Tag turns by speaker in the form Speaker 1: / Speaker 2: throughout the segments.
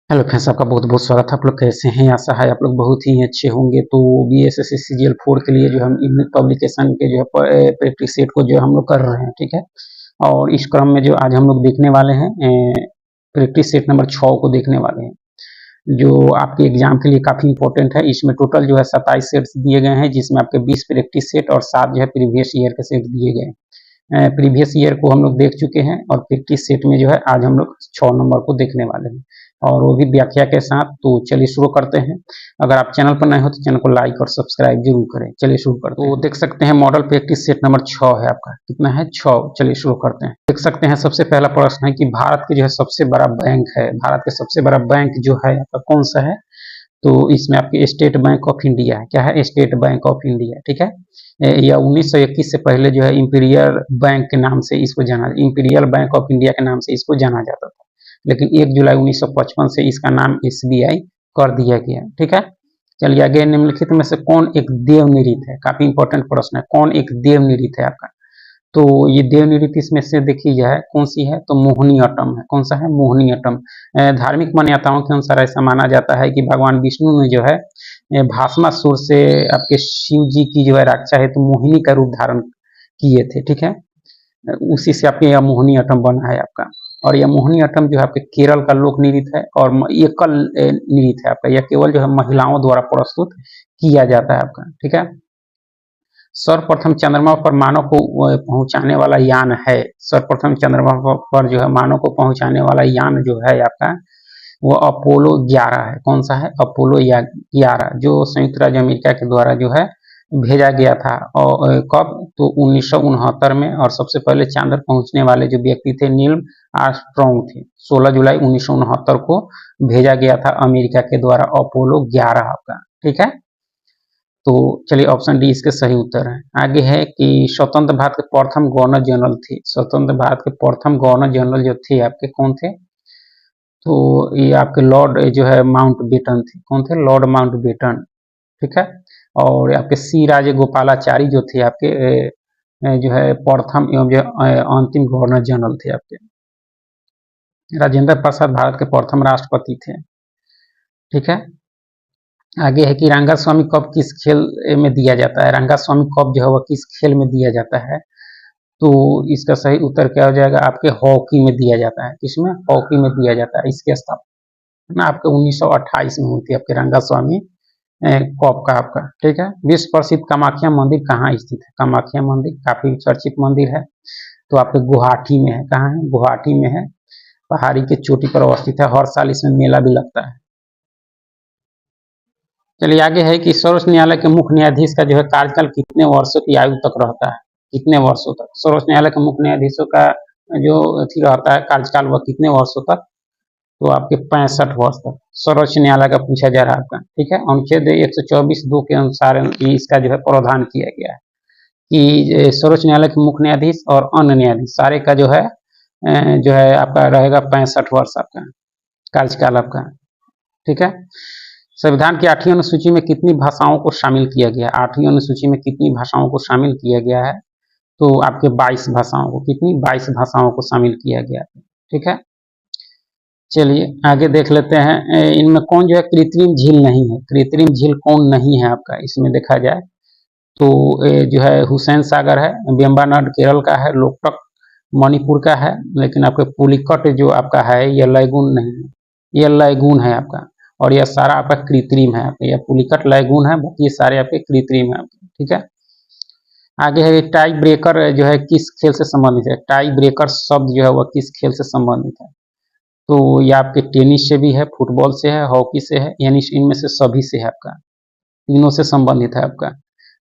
Speaker 1: Hello friends, आपका बहुत बहुत स्वागत है। आप लोग कैसे हैं? आशा है आप लोग बहुत ही अच्छे होंगे। तो बीएसएससी सीजीएल 4 के लिए जो हम इन पब्लिकेशन के जो है प्रैक्टिस सेट को जो हम लोग कर रहे हैं, ठीक है। और इस क्रम में जो आज हम लोग देखने वाले हैं प्रैक्टिस सेट नंबर 6 को देखने वाले हैं, जो आपके एग्जाम के लिए काफ़ी इंपॉर्टेंट है। इसमें टोटल जो है 27 सेट्स दिए गए हैं, जिसमें आपके 20 प्रैक्टिस सेट और 7 जो है प्रीवियस ईयर के सेट दिए गए हैं। प्रीवियस ईयर को हम लोग देख चुके हैं और प्रैक्टिस सेट में जो है आज हम लोग 6 नंबर को देखने वाले हैं, और वो भी व्याख्या के साथ। तो चलिए शुरू करते हैं। अगर आप चैनल पर नए हो तो चैनल को लाइक और सब्सक्राइब जरूर करें। चलिए शुरू करते हैं। तो देख सकते हैं मॉडल प्रैक्टिस सेट नंबर 6 है आपका। कितना है? 6। चलिए शुरू करते हैं। देख सकते हैं सबसे पहला प्रश्न है कि भारत के जो है सबसे बड़ा बैंक है, भारत के सबसे बड़ा बैंक जो है आपका कौन सा है? तो इसमें आपके स्टेट बैंक ऑफ इंडिया है। क्या है? स्टेट बैंक ऑफ इंडिया, ठीक है। या 1921 से पहले जो है इंपीरियल बैंक के नाम से इसको जाना, इंपीरियल बैंक ऑफ इंडिया के नाम से इसको जाना जाता था, लेकिन 1 जुलाई 1955 से इसका नाम एसबीआई कर दिया गया, ठीक है। चलिए आगे, निम्नलिखित में से कौन एक देवनिरित है? काफी इंपॉर्टेंट प्रश्न है। कौन एक देवनिरित है आपका? तो ये देवनिरित इसमें से देखी जाए कौन सी है, तो मोहिनी अट्टम है। कौन सा है? मोहिनी अट्टम। धार्मिक मान्यताओं के अनुसार ऐसा माना जाता है कि भगवान विष्णु ने जो है भास्मासुर से आपके शिव जी की जो है रक्षा है तो मोहिनी का रूप धारण किए थे, ठीक है। उसी से आपके यह मोहिनी अट्टम बना है आपका। और यह मोहिनी अट्टम जो है आपके केरल का लोक नृत्य है और एकल नृत्य है आपका। यह केवल जो है महिलाओं द्वारा प्रस्तुत किया जाता है आपका, ठीक है। सर्वप्रथम चंद्रमा पर मानव को पहुंचाने वाला यान है। सर्वप्रथम चंद्रमा पर जो है मानव को पहुंचाने वाला यान जो है आपका वो अपोलो 11 है। कौन सा है? अपोलो 11, जो संयुक्त राज्य अमेरिका के द्वारा जो है भेजा गया था। और कब? तो 1969 में। और सबसे पहले चांद पर पहुंचने वाले जो व्यक्ति थे नील आर्मस्ट्रॉन्ग थे। 16 जुलाई 1969 को भेजा गया था अमेरिका के द्वारा अपोलो 11 आपका, ठीक है। तो चलिए ऑप्शन डी इसके सही उत्तर है। आगे है कि स्वतंत्र भारत के प्रथम गवर्नर जनरल थे। स्वतंत्र भारत के प्रथम गवर्नर जनरल जो थे आपके कौन थे? तो ये आपके लॉर्ड जो है माउंट बेटन थे। कौन थे? लॉर्ड माउंट बेटन, ठीक है। और आपके सी राजे गोपालाचारी जो थे आपके जो है प्रथम एवं जो अंतिम गवर्नर जनरल थे आपके। राजेंद्र प्रसाद भारत के प्रथम राष्ट्रपति थे, ठीक है। आगे है कि रंगा स्वामी कप किस खेल में दिया जाता है? रंगा स्वामी कप जो है वह किस खेल में दिया जाता है? तो इसका सही उत्तर क्या हो जाएगा? आपके हॉकी में दिया जाता है। किसमें? हॉकी में दिया जाता है। इसकी स्थापना आपके 1928 में हुई थी आपके रंगा स्वामी कप का आपका, ठीक है। विश्व प्रसिद्ध कामाख्या मंदिर कहाँ स्थित है? कामाख्या मंदिर काफी चर्चित मंदिर है, तो आपके गुवाहाटी में है। कहाँ है? गुवाहाटी में है, पहाड़ी के चोटी पर अवस्थित है। हर साल इसमें मेला भी लगता है। चलिए आगे है कि सर्वोच्च न्यायालय के मुख्य न्यायाधीश का जो है कार्यकाल कितने वर्षों की आयु तक रहता है? कितने वर्षों तक? सर्वोच्च न्यायालय के मुख्य न्यायाधीशों का जो रहता है कार्यकाल वह कितने वर्षों तक? तो आपके 65 वर्ष तक। सर्वोच्च न्यायालय का पूछा जा रहा है आपका, ठीक है। अनुच्छेद 124(2) के अनुसार इसका जो है प्रावधान किया गया है कि सर्वोच्च न्यायालय के मुख्य न्यायाधीश और अन्य न्यायाधीश सारे का जो है आपका रहेगा 65 वर्ष आपका कार्यकाल आपका, ठीक है। संविधान की 8वीं अनुसूची में कितनी भाषाओं को शामिल किया गया? 8वीं अनुसूची में कितनी भाषाओं को शामिल किया गया है? तो आपके 22 भाषाओं को। कितनी? 22 भाषाओं को शामिल किया गया, ठीक है। चलिए आगे देख लेते हैं। इनमें कौन जो है कृत्रिम झील नहीं है? कृत्रिम झील कौन नहीं है आपका इसमें देखा जाए तो जो है हुसैन सागर है, वेम्बनाड केरल का है, लोकटक मणिपुर का है, लेकिन आपके पुलिकट जो आपका है यह लैगून नहीं है, यह लैगून है आपका। और यह सारा आपका कृत्रिम है आपका। यह पुलिकट लैगून है, बाकी ये सारे आपके कृत्रिम है आपके, ठीक है। आगे है टाई ब्रेकर जो है किस खेल से संबंधित है? टाई ब्रेकर शब्द जो है वह किस खेल से संबंधित है? तो ये आपके टेनिस से भी है, फुटबॉल से है, हॉकी से है, यानी इनमें से सभी से है आपका, तीनों से संबंधित है आपका।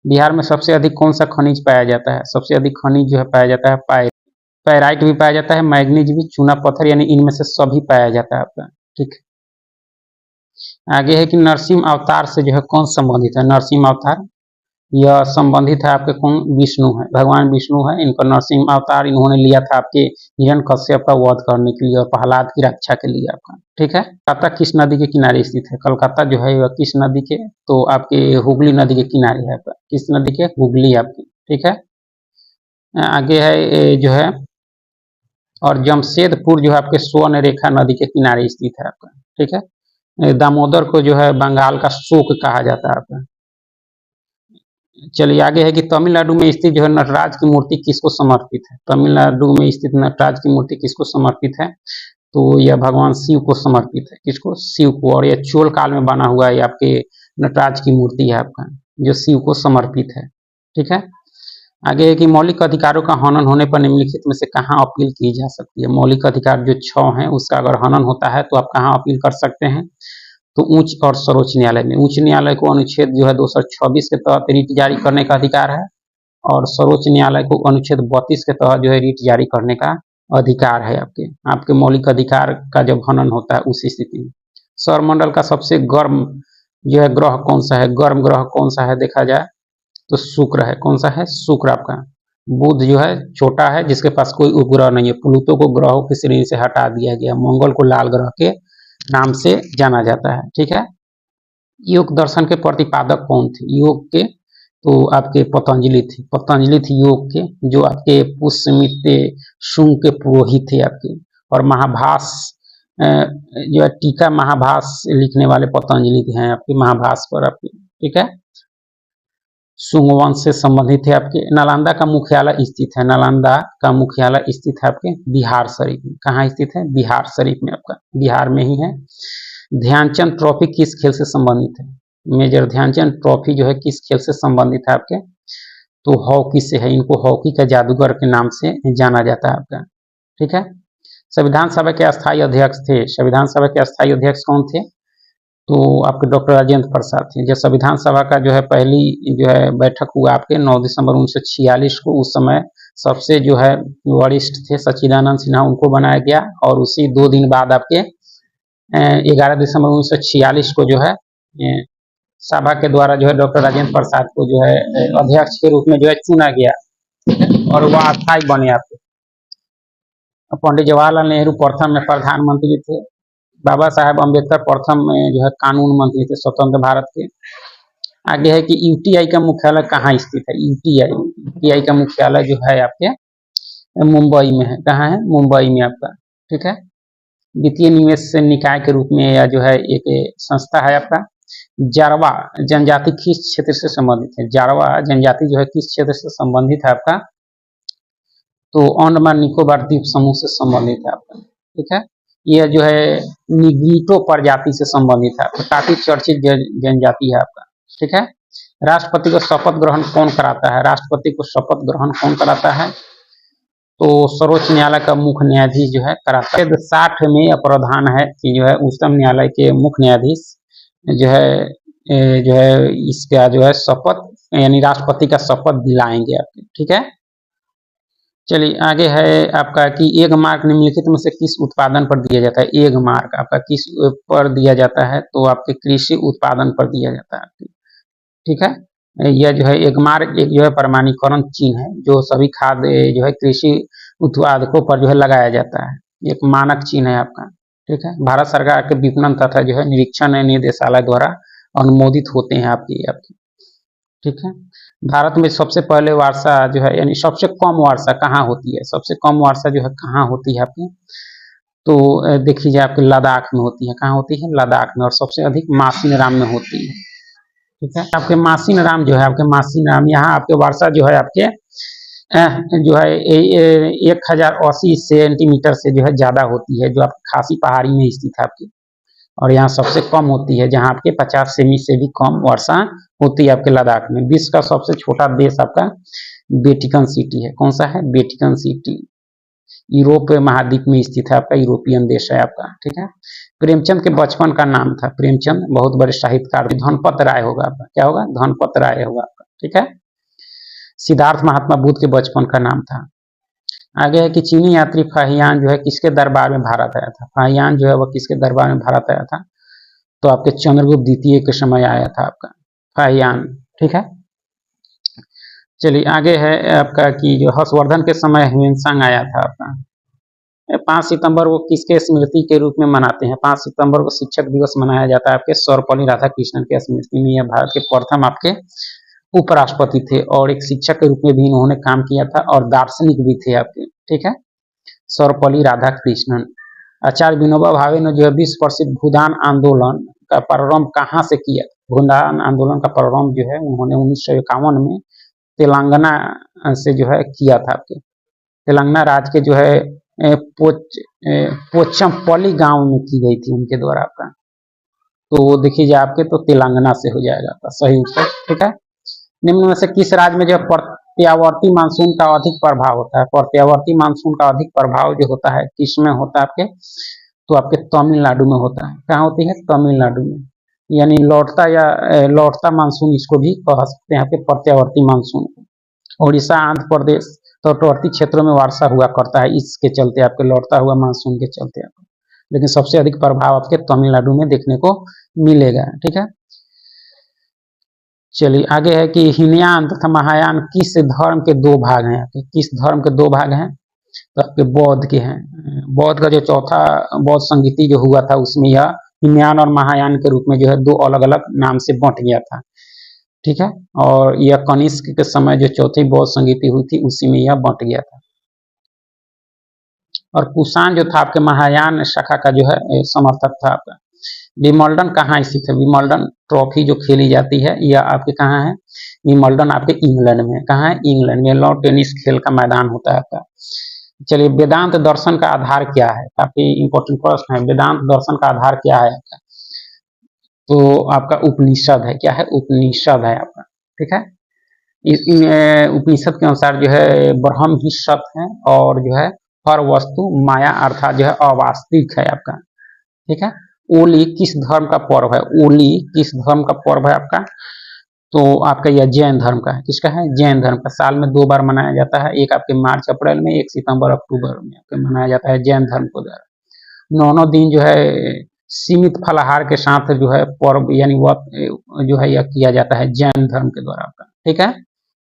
Speaker 1: बिहार में सबसे अधिक कौन सा खनिज पाया जाता है? सबसे अधिक खनिज जो है पाया जाता है पैराइट भी पाया जाता है, मैग्नीज भी, चूना पत्थर, यानी इनमें से सभी पाया जाता है आपका, ठीक है। आगे है कि नरसिंह अवतार से जो है कौन संबंधित है? नरसिंह अवतार यह संबंधित है आपके कौन? विष्णु है, भगवान विष्णु है। इनका नरसिंह अवतार इन्होंने लिया था आपके हिरण्यकश्यप का वध करने के लिए और प्रहलाद की रक्षा के लिए आपका, ठीक है। कलकत्ता किस नदी के किनारे स्थित है? कलकत्ता जो है वह किस नदी के? तो आपके हुगली नदी के किनारे है आपका। किस नदी के? हुगली आपकी, ठीक है। आगे है जो है और जमशेदपुर जो है आपके स्वर्ण रेखा नदी के किनारे स्थित है आपका, ठीक है। दामोदर को जो है बंगाल का शोक कहा जाता है आपका। चलिए आगे है कि तमिलनाडु में स्थित जो है नटराज की मूर्ति किसको समर्पित है? तमिलनाडु में स्थित नटराज की मूर्ति किसको समर्पित है? तो यह भगवान शिव को समर्पित है। किसको? शिव को। और यह चोल काल में बना हुआ है आपके नटराज की मूर्ति है आपका, जो शिव को समर्पित है। ठीक है। आगे है कि मौलिक अधिकारों का हनन होने पर निम्नलिखित में से कहाँ अपील की जा सकती है? मौलिक अधिकार जो 6 हैं उसका अगर हनन होता है तो आप कहाँ अपील कर सकते हैं? तो उच्च और सर्वोच्च न्यायालय में। उच्च न्यायालय को अनुच्छेद जो है 226 के तहत रिट जारी करने का अधिकार है और सर्वोच्च न्यायालय को अनुच्छेद 32 के तहत जो है रिट जारी करने का अधिकार है। आपके मौलिक अधिकार का जब हनन होता है उस स्थिति में। सौरमंडल का सबसे गर्म जो है ग्रह कौन सा है? गर्म ग्रह कौन सा है देखा जाए तो शुक्र है। कौन सा है? शुक्र आपका। बुध जो है छोटा है जिसके पास कोई उपग्रह नहीं है। प्लूटो को ग्रहों की श्रेणी से हटा दिया गया। मंगल को लाल ग्रह के नाम से जाना जाता है। ठीक है। योग दर्शन के प्रतिपादक कौन थे? योग के तो आपके पतंजलि थे। पतंजलि थे योग के, जो आपके पुष्यमित्र शुंग के पुरोहित थे आपके। और महाभास जो है टीका महाभास लिखने वाले पतंजलि हैं आपके महाभास पर आपके। ठीक है। शुंग वंश से संबंधित है आपके। नालंदा का मुख्यालय स्थित है। नालंदा का मुख्यालय स्थित है आपके बिहार शरीफ में। कहाँ स्थित है? बिहार शरीफ में आपका, बिहार में ही है। ध्यानचंद ट्रॉफी किस खेल से संबंधित है? मेजर ध्यानचंद ट्रॉफी जो है किस खेल से संबंधित है आपके? तो हॉकी से है। इनको हॉकी का जादूगर के नाम से जाना जाता है आपका। ठीक है। संविधान सभा के अस्थायी अध्यक्ष थे। संविधान सभा के अस्थायी अध्यक्ष कौन थे? तो आपके डॉक्टर राजेंद्र प्रसाद थे। जब संविधान सभा का जो है पहली जो है बैठक हुआ आपके 9 दिसंबर 1946 को, उस समय सबसे जो है वरिष्ठ थे सच्चिदानंद सिन्हा, उनको बनाया गया। और उसी 2 दिन बाद आपके 11 दिसंबर 1946 को जो है सभा के द्वारा जो है डॉक्टर राजेंद्र प्रसाद को जो है अध्यक्ष के रूप में जो है चुना गया और वह अस्थायी बने आपके। पंडित जवाहरलाल नेहरू प्रथम में प्रधानमंत्री थे। बाबा साहेब अम्बेडकर प्रथम में जो है कानून मंत्री थे स्वतंत्र भारत के। आगे है कि यूटीआई का मुख्यालय कहाँ स्थित है? यूटीआई का मुख्यालय जो है आपके मुंबई में है। कहाँ है? मुंबई में आपका। ठीक है। वित्तीय निवेश निकाय के रूप में या जो है एक संस्था है आपका। जारवा जनजाति किस क्षेत्र से संबंधित है? जारवा जनजाति जो है किस क्षेत्र से संबंधित है आपका? तो अंडमान निकोबार द्वीप समूह से संबंधित है आपका। ठीक है। यह जो है निग्रिटो प्रजाति से संबंधित है, काफी चर्चित जनजाति है आपका। ठीक है। राष्ट्रपति को शपथ ग्रहण कौन कराता है? राष्ट्रपति को शपथ ग्रहण कौन कराता है? तो सर्वोच्च न्यायालय का मुख्य न्यायाधीश जो है कराता है। 60 में प्रावधान है कि जो है उच्चतम न्यायालय के मुख्य न्यायाधीश जो है इसका जो है शपथ यानी राष्ट्रपति का शपथ दिलाएंगे आपके। ठीक है। चलिए आगे है आपका कि एग मार्क निम्नलिखित में से किस उत्पादन पर दिया जाता है? एग मार्क आपका किस पर दिया जाता है? तो आपके कृषि उत्पादन पर दिया जाता है। ठीक है। यह जो है एग मार्क एक जो है प्रमाणीकरण चिन्ह है जो सभी खाद्य जो है कृषि उत्पादकों पर जो है लगाया जाता है। एक मानक चिन्ह है आपका। ठीक है। भारत सरकार के विपणन तथा जो है निरीक्षण निदेशालय द्वारा अनुमोदित होते हैं आपकी। ठीक है। भारत में सबसे पहले वर्षा जो है यानी सबसे कम वर्षा कहाँ होती है? सबसे कम वर्षा जो है कहाँ होती है आपकी? तो देख लीजिए आपके लद्दाख में होती है। कहाँ होती है? लद्दाख में। और सबसे अधिक मासिनराम में होती है। ठीक है। आपके मासिनराम जो है आपके मासिनराम यहाँ आपके वर्षा जो है आपके जो है 1080 सेंटीमीटर से जो है ज्यादा होती है, जो आपकी खासी पहाड़ी में स्थित है आपकी। और यहाँ सबसे कम होती है जहाँ आपके 50 सेमी से भी कम वर्षा होती है आपके लद्दाख में। विश्व का सबसे छोटा देश आपका वेटिकन सिटी है। कौन सा है? Vatican city. यूरोप महाद्वीप में स्थित है आपका, यूरोपियन देश है आपका। ठीक है। प्रेमचंद के बचपन का नाम था? प्रेमचंद बहुत बड़े साहित्यकार धनपत राय होगा आपका। क्या होगा? धनपत राय होगा आपका। ठीक है। सिद्धार्थ महात्मा बुद्ध के बचपन का नाम था। आगे है कि चीनी यात्री फाहियान जो है किसके दरबार में भारत आया था? फाहियान जो है वह किसके दरबार में भारत आया था? तो आपके चंद्रगुप्त द्वितीय के समय आया था आपका फाहियान। ठीक है। चलिए आगे है आपका कि जो हर्षवर्धन के समय ह्वेनसांग आया था आपका। 5 सितंबर को किसके स्मृति के रूप में मनाते हैं? 5 सितंबर को शिक्षक दिवस मनाया जाता है आपके सर्वपल्ली राधाकृष्णन के स्मृति में। यह भारत के प्रथम आपके उपराष्ट्रपति थे और एक शिक्षक के रूप में भी इन्होंने काम किया था और दार्शनिक भी थे आपके। ठीक है। सर्वपल्ली राधाकृष्णन। आचार्य विनोबा भावे ने जो है विश्व प्रसिद्ध भूदान आंदोलन का प्रारंभ कहाँ से किया? भूदान आंदोलन का प्रारंभ जो है उन्होंने 1951 में तेलंगाना से जो है किया था। आपके तेलंगाना राज्य के जो है पोचमपल्ली गांव में की गई थी उनके द्वारा। आपका तो देखिए आपके तो तेलंगाना से हो जाएगा आपका सही उत्तर। ठीक है, निम्न में से किस राज्य में जो प्रत्यावर्ती मानसून का अधिक प्रभाव होता है? प्रत्यावर्ती मानसून का अधिक प्रभाव जो होता है किसमें होता है आपके? तो आपके तमिलनाडु में होता है। कहाँ होती है? तमिलनाडु में, यानी लौटता मानसून इसको भी कह सकते हैं आपके प्रत्यावर्ती मानसून। उड़ीसा, आंध्र प्रदेश तटवर्ती क्षेत्रों में वर्षा हुआ करता है, इसके चलते आपके लौटता हुआ मानसून के चलते आपको, लेकिन सबसे अधिक प्रभाव आपके तमिलनाडु में देखने को मिलेगा। ठीक है, चलिए आगे है कि हीनयान तथा महायान किस धर्म के दो भाग हैं? किस धर्म के दो भाग हैं? तो आपके बौद्ध के हैं। बौद्ध का जो चौथा बौद्ध संगीति जो हुआ था उसमें यह हीनयान और महायान के रूप में जो है दो अलग अलग नाम से बंट गया था। ठीक है, और यह कनिष्क के समय जो चौथी बौद्ध संगीति हुई थी उसी में यह बंट गया था। और कुषाण जो था आपके महायान शाखा का जो है समर्थक था। आपका विमल्डन कहाँ स्थित है? विमल्डन ट्रॉफी जो खेली जाती है यह आपके कहाँ है? विमल्डन आपके इंग्लैंड में। कहाँ है? इंग्लैंड में। लॉन टेनिस खेल का मैदान होता है आपका। चलिए, वेदांत दर्शन का आधार क्या है? काफी इंपॉर्टेंट प्रश्न है। वेदांत दर्शन का आधार क्या है आपका? तो आपका उपनिषद है। क्या है? उपनिषद है आपका। ठीक है, इस उपनिषद के अनुसार जो है ब्रह्म ही सत्य है और जो है हर वस्तु माया अर्थात जो है अवास्तविक है आपका। ठीक है, ओली किस धर्म का पर्व है? ओली किस धर्म का पर्व है आपका? तो आपका यह जैन धर्म का है। किसका है? जैन धर्म का। साल में 2 बार मनाया जाता है, एक आपके मार्च अप्रैल में, एक सितंबर अक्टूबर में आपके मनाया जाता है जैन धर्म को द्वारा। 9 दिन जो है सीमित फलाहार के साथ जो है पर्व यानी वह जो है यह किया जाता है जैन धर्म के द्वारा आपका। ठीक है,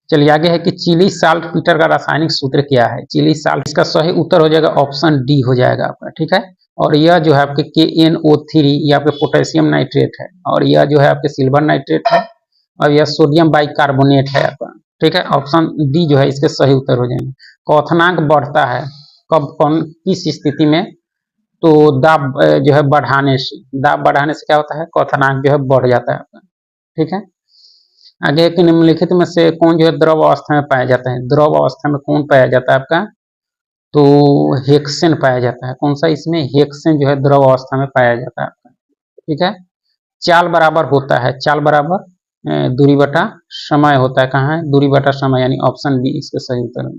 Speaker 1: चलिए आगे है कि चिली साल्ट पीटर का रासायनिक सूत्र क्या है? चिली साल्ट, इसका सही उत्तर हो जाएगा ऑप्शन डी हो जाएगा आपका। ठीक है, और यह जो है आपके KNO3 ये आपके पोटेशियम नाइट्रेट है, और यह जो है आपके सिल्वर नाइट्रेट है, और यह सोडियम बाइकार्बोनेट है आपका। ठीक है, ऑप्शन डी जो है इसके सही उत्तर हो जाएंगे। क्वथनांक बढ़ता है कब, कौन, किस स्थिति में? तो दाब जो है बढ़ाने से। दाब बढ़ाने से क्या होता है? क्वथनांक जो है बढ़ जाता है आपका। ठीक है, आगे के निम्नलिखित में से कौन जो है द्रव अवस्था में पाया जाता है? द्रव अवस्था में कौन पाया जाता है आपका? तो हेक्सेन पाया जाता है। कौन सा? इसमें हेक्सेन जो है द्रव अवस्था में पाया जाता है आपका। ठीक है, चाल बराबर होता है, चाल बराबर दूरी बटा समय होता है। कहाँ है? दूरी बटा समय, यानी ऑप्शन बी इसके सही उत्तर है।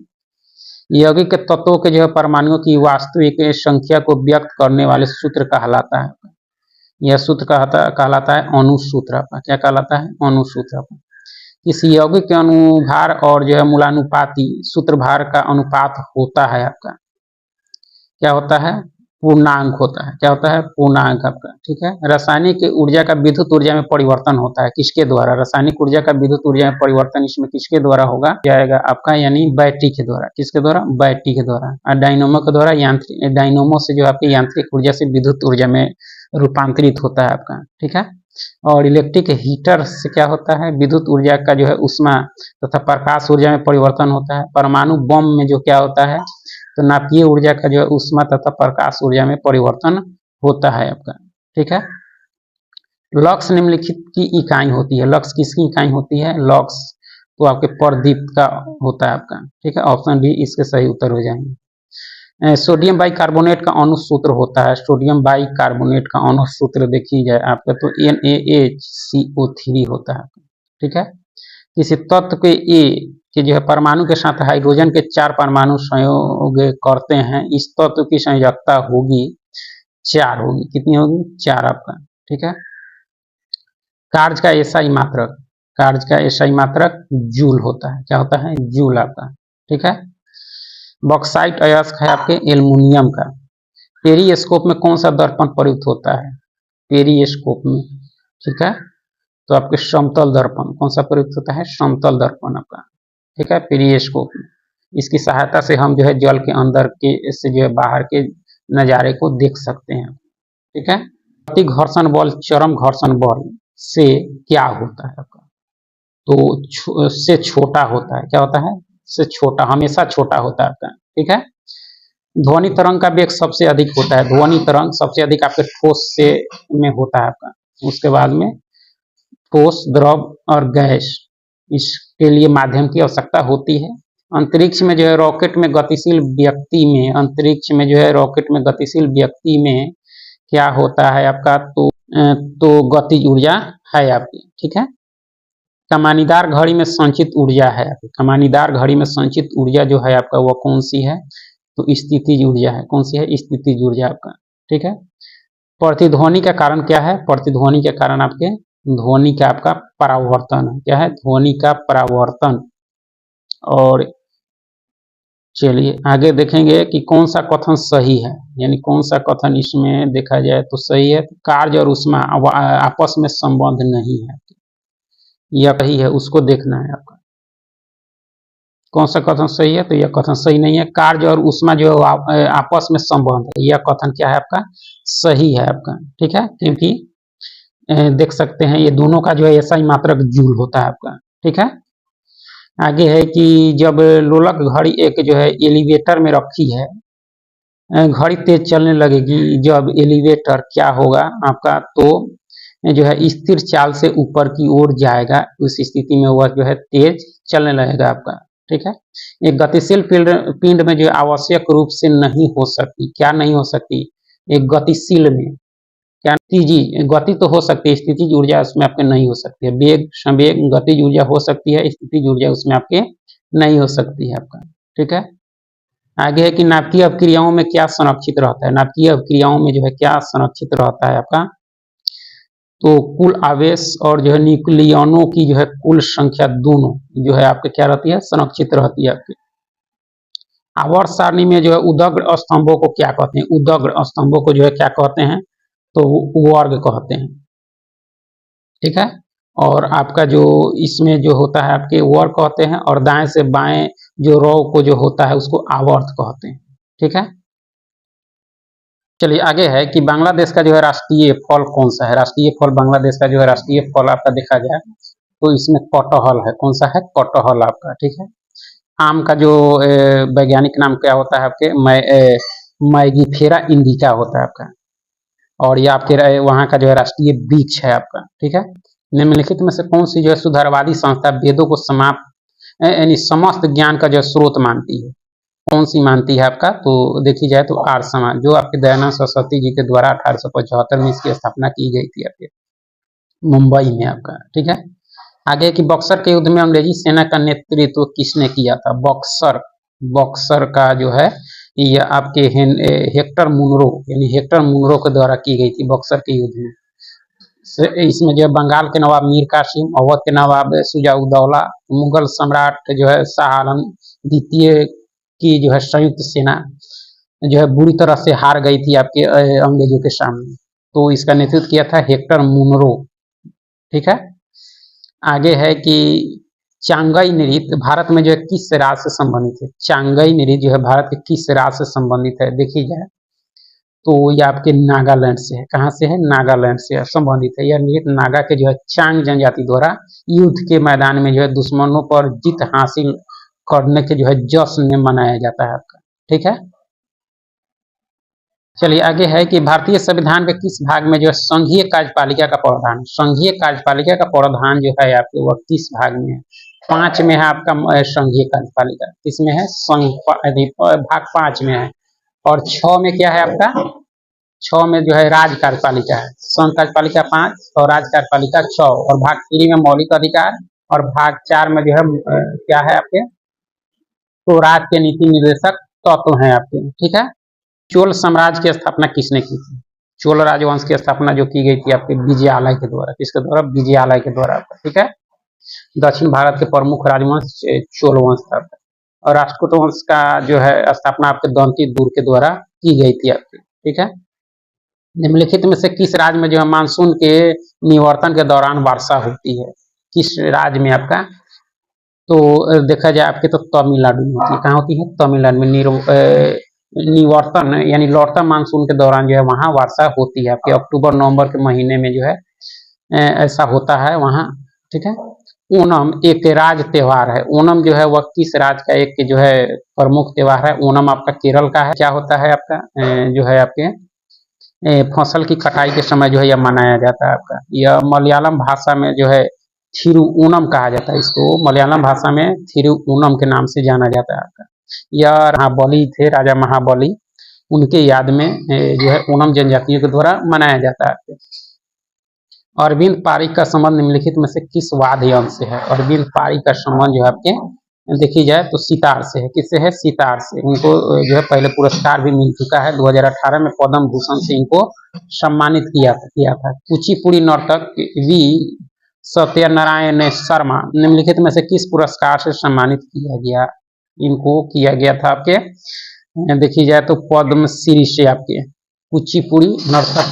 Speaker 1: यौगिक तत्वों के जो है परमाणुओं की वास्तविक संख्या को व्यक्त करने वाले सूत्र कहलाता है। यह सूत्र कहलाता है अणुसूत्र आपका। क्या कहलाता है? अणुसूत्र आपका। इस यौगिक के अनुभार और जो है मूलानुपाती सूत्रभार का अनुपात होता है आपका। क्या होता है? पूर्णांक होता है। क्या होता है? पूर्णांक आपका। ठीक है, रासायनिक ऊर्जा का विद्युत ऊर्जा में परिवर्तन होता है किसके द्वारा? रासायनिक ऊर्जा का विद्युत ऊर्जा में परिवर्तन इसमें किसके द्वारा होगा जाएगा आपका? यानी बैटरी के द्वारा। किसके द्वारा? बैटरी के द्वारा। और डायनोमो के द्वारा यांत्रिक, डायनोमो से जो आपकी यांत्रिक ऊर्जा से विद्युत ऊर्जा में रूपांतरित होता है आपका। ठीक है, और इलेक्ट्रिक हीटर से क्या होता है? विद्युत ऊर्जा का जो है उष्मा तथा प्रकाश ऊर्जा में परिवर्तन होता है। परमाणु बम में जो क्या होता है? तो नाभिकीय ऊर्जा का जो है उष्मा तथा प्रकाश ऊर्जा में परिवर्तन होता है आपका। ठीक है, लक्स निम्नलिखित की इकाई होती है। लक्स किसकी इकाई होती है? लक्स तो आपके परदीप्त का होता है आपका। ठीक है, ऑप्शन डी इसके सही उत्तर हो जाएंगे। सोडियम बाइकार्बोनेट का अणु सूत्र होता है। सोडियम बाइकार्बोनेट का अणु सूत्र देखी जाए आपका तो NaHCO3 होता है। ठीक है, किसी तत्व के ए के जो है परमाणु के साथ हाइड्रोजन के 4 परमाणु संयोग करते हैं, इस तत्व की संयोजकता होगी 4 होगी। कितनी होगी? 4 आपका। ठीक है, कार्य का एसआई मात्रक, कार्य का एसआई मात्रक जूल होता है। क्या होता है? जूल आपका। ठीक है, बॉक्साइट अयस्क है आपके एल्युमिनियम का। पेरिस्कोप में कौन सा दर्पण प्रयुक्त होता है? पेरिस्कोप में। ठीक है, तो आपके समतल दर्पण कौन सा प्रयुक्त होता है? समतल दर्पण आपका। ठीक है, पेरिस्कोप में। इसकी सहायता से हम जो है जल के अंदर के से जो है बाहर के नजारे को देख सकते हैं। ठीक है, अति घर्षण बल चरम घर्षण बल से क्या होता है आपका? तो से छोटा होता है। क्या होता है? से छोटा, हमेशा छोटा होता है आपका। ठीक है, ध्वनि तरंग का वेग सबसे अधिक होता है, ध्वनि तरंग सबसे अधिक आपके ठोस से में होता है आपका। उसके बाद में ठोस, द्रव और गैस, इसके लिए माध्यम की आवश्यकता होती है। अंतरिक्ष में जो है रॉकेट में गतिशील व्यक्ति में, अंतरिक्ष में जो है रॉकेट में गतिशील व्यक्ति में क्या होता है आपका, तो गतिज ऊर्जा है आपकी, ठीक है। कमानीदार घड़ी में संचित ऊर्जा है, कमानीदार घड़ी में संचित ऊर्जा जो है आपका वो कौन सी है, तो स्थितिज ऊर्जा है। कौन सी है, स्थितिज ऊर्जा आपका, ठीक है। प्रतिध्वनि का कारण क्या है, प्रतिध्वनि के कारण आपके ध्वनि का आपका परावर्तन है, क्या है, ध्वनि का परावर्तन। और चलिए आगे देखेंगे कि कौन सा कथन सही है, यानी कौन सा कथन इसमें देखा जाए तो सही है। कार्य और ऊष्मा आपस में संबंध नहीं है, यह सही है, उसको देखना है आपका। कौन सा कथन सही है, तो यह कथन सही नहीं है। कार्य और ऊष्मा जो आपस में संबंध है, यह कथन क्या है आपका, सही है आपका, ठीक है। क्योंकि देख सकते हैं ये दोनों का जो है ऐसा ही मात्रक जूल होता है आपका, ठीक है। आगे है कि जब लोलक घड़ी एक जो है एलिवेटर में रखी है, घड़ी तेज चलने लगेगी जब एलिवेटर क्या होगा आपका, तो जो है स्थिर चाल से ऊपर की ओर जाएगा, उस स्थिति में वह जो है तेज चलने लगेगा आपका, ठीक है। एक गतिशील पिंड में जो आवश्यक रूप से नहीं हो सकती, क्या नहीं हो सकती, एक गतिशील में क्या तेजी, गति तो हो सकती है, स्थितिज ऊर्जा उसमें आपके नहीं हो सकती है। वेग, संवेग, गतिज ऊर्जा हो सकती है, स्थितिज ऊर्जा उसमें आपके नहीं हो सकती है आपका, ठीक है। आगे है कि नाभिकीय अवक्रियाओं में क्या संरक्षित रहता है, नाभिकीय अवक्रियाओं में जो है क्या संरक्षित रहता है आपका, तो कुल आवेश और जो है न्यूक्लियनों की जो है कुल संख्या दोनों जो है आपके क्या रहती है, संरक्षित रहती है आपकी। आवर्त सारणी में जो है उदग्र स्तंभों को क्या कहते हैं, उदग्र स्तंभों को जो है क्या कहते हैं, तो वर्ग कहते हैं, ठीक है। और आपका जो इसमें जो होता है आपके वर्ग कहते हैं, और दाएं से बाएं जो रो को जो होता है उसको आवर्त कहते हैं, ठीक है। चलिए आगे है कि बांग्लादेश का जो है राष्ट्रीय फल कौन सा है, राष्ट्रीय फल बांग्लादेश का जो है राष्ट्रीय फल आपका देखा जाए तो इसमें कटहल है। कौन सा है, कटहल आपका, ठीक है। आम का जो वैज्ञानिक नाम क्या होता है आपके, मैगीफेरा इंडिका होता है आपका। और ये आपके वहाँ का जो है राष्ट्रीय वृक्ष है आपका, ठीक है। निम्नलिखित में से कौन सी जो है सुधारवादी संस्था वेदों को समाप्त यानी समस्त ज्ञान का जो स्रोत मानती है, कौन सी मानती है आपका, तो देखी जाए तो आर्य समाज, जो आपके दयानंद सरस्वती जी के द्वारा 1875 में इसकी स्थापना की गई थी आपके मुंबई में आपका, ठीक है। आगे कि बक्सर के युद्ध में अंग्रेजी सेना का नेतृत्व किसने किया था, बक्सर, बक्सर का जो है ये आपके हेक्टर मुनरो, यानी हेक्टर मुनरो के द्वारा की गई थी बक्सर के युद्ध में। इसमें जो है बंगाल के नवाब मीर कासिम, अवध के नवाब सुजाउद्दौला, मुगल सम्राट जो है शाह आलम द्वितीय की जो है संयुक्त सेना जो है बुरी तरह से हार गई थी आपके अंग्रेजों के सामने, तो इसका नेतृत्व किया था हेक्टर मुनरो, ठीक है। आगे है कि चांगई नृत्य भारत में जो है किस राज्य से संबंधित है, चांगई नृत्य जो है भारत के किस राज्य से संबंधित है, देखी जाए तो ये आपके नागालैंड से है। कहाँ से है, नागालैंड से संबंधित है। यह नृत्य नागा के जो है चांग जनजाति द्वारा युद्ध के मैदान में जो है दुश्मनों पर जीत हासिल करने के जो है जश्न में मनाया जाता है आपका, ठीक है। चलिए आगे है कि भारतीय संविधान के किस भाग में जो है संघीय कार्यपालिका का प्रावधान, संघीय कार्यपालिका का प्रावधान जो है आपके वह किस भाग में है, 5 में है आपका संघीय कार्यपालिका, किसमें है, भाग 5 में है। और 6 में क्या है आपका, 6 में जो है राज्य कार्यपालिका है, संघ कार्यपालिका 5 और राज्य कार्यपालिका 6, और भाग 3 में मौलिक अधिकार, और भाग 4 में जो है क्या है आपके, तो राज्य के नीति निर्देशक तत्व हैं आपके, ठीक है। चोल साम्राज्य की स्थापना किसने की थी, चोल राजवंश की स्थापना जो की गई थी आपके विजयालय के द्वारा, किसके द्वारा, विजयालय के द्वारा, ठीक है। दक्षिण भारत के प्रमुख राजवंश चोल वंश था, और राष्ट्रकूट वंश का जो है स्थापना आपके दंती दूर के द्वारा की गई थी आपकी, ठीक है। निम्नलिखित में से किस राज्य में जो है मानसून के निवर्तन के दौरान वर्षा होती है, किस राज्य में आपका, तो देखा जाए आपके तो तमिलनाडु में होती है। कहाँ होती है, तमिलनाडु में निवर्तन यानी लौटता मानसून के दौरान जो है वहाँ वर्षा होती है आपके अक्टूबर नवंबर के महीने में जो है ऐसा होता है वहाँ, ठीक है। ओणम एक राज्य त्योहार है। ओणम जो है वह किस राज्य का एक जो है प्रमुख त्योहार है। ओणम आपका केरल का है। क्या होता है आपका जो है आपके फसल की कटाई के समय जो है यह मनाया जाता है आपका। यह मलयालम भाषा में जो है थिरु ओणम कहा जाता है। इसको मलयालम भाषा में थिरु ओणम के नाम से जाना जाता है आपका। यह महाबली थे, राजा महाबली, उनके याद में जो है ओणम जनजातियों के द्वारा मनाया जाता है। अरविंद पारिक का संबंध निम्नलिखित में से किस वाद्य यंत्र से है। अरविंद पारिक का संबंध जो है आपके देखी जाए तो सितार से है। किससे है? सितार से। उनको जो है पहले पुरस्कार भी मिल चुका है। 2018 में पद्म भूषण से इनको सम्मानित किया था। कुचिपुड़ी नर्तक वी सत्यनारायण शर्मा निम्नलिखित में से किस पुरस्कार से सम्मानित किया गया? इनको किया गया था आपके देखी जाए तो पद्मश्री से। आपके कुचिपुड़ी नर्तक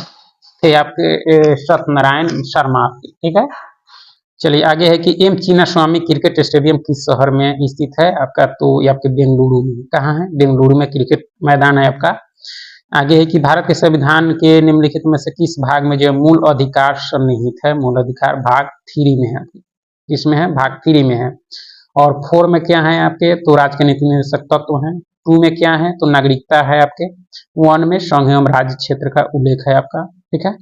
Speaker 1: थे आपके सत्यनारायण शर्मा। ठीक है, चलिए आगे है कि एम चिन्नास्वामी क्रिकेट स्टेडियम किस शहर में स्थित है आपका? तो ये आपके बेंगलुरु में। कहाँ है? बेंगलुरु में क्रिकेट मैदान है आपका। आगे है कि भारत के संविधान के निम्नलिखित में से किस भाग में जो मूल अधिकार सन्निहित है? मूल अधिकार भाग 3 में है। किसमें है? भाग 3 में है। और 4 में क्या है आपके? तो राज्य के नीति निर्देशक तत्व है। 2 में क्या है? तो नागरिकता है आपके। 1 में संघ एवं राज्य क्षेत्र का उल्लेख है आपका। ठीक है,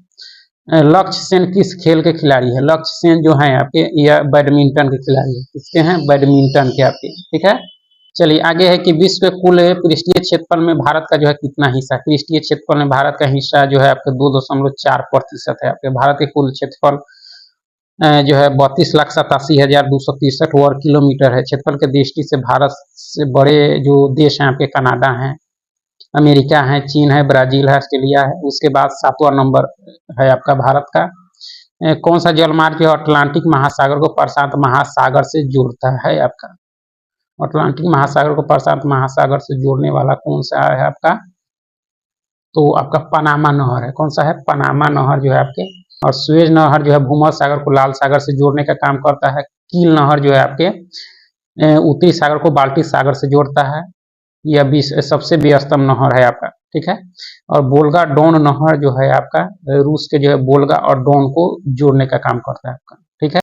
Speaker 1: लक्ष्य सेन किस खेल के खिलाड़ी है? लक्ष्य सेन जो है आपके यह बैडमिंटन के खिलाड़ी है। किसके हैं? बैडमिंटन के आपके। ठीक है, चलिए आगे है कि विश्व के कुल पृष्ठीय क्षेत्रफल में भारत का जो है कितना हिस्सा? पृष्ठीय क्षेत्रफल में भारत का हिस्सा जो है आपके 2.4% है। आपके भारत के कुल क्षेत्रफल जो है 32,87,263 वर्ग किलोमीटर है। क्षेत्रफल के दृष्टि से भारत से बड़े जो देश हैं आपके कनाडा हैं, अमेरिका है, चीन है, ब्राजील है, ऑस्ट्रेलिया है। उसके बाद 7वां नंबर है आपका भारत का। कौन सा जलमार्ग जो अटलांटिक महासागर को प्रशांत महासागर से जोड़ता है आपका? अटलांटिक महासागर को प्रशांत महासागर से जोड़ने वाला कौन सा है आपका? तो आपका पनामा नहर है। कौन सा है? पनामा नहर जो है आपके। और सुएज नहर जो है भूमध्य सागर को लाल सागर से जोड़ने का काम करता है। कील नहर जो है आपके उत्तरी सागर को बाल्टिक सागर से जोड़ता है। यह सबसे व्यस्तम नहर है आपका। ठीक है, और बोल्गा डोन नहर जो है आपका रूस के जो है बोल्गा और डोन को जोड़ने का काम करता है आपका।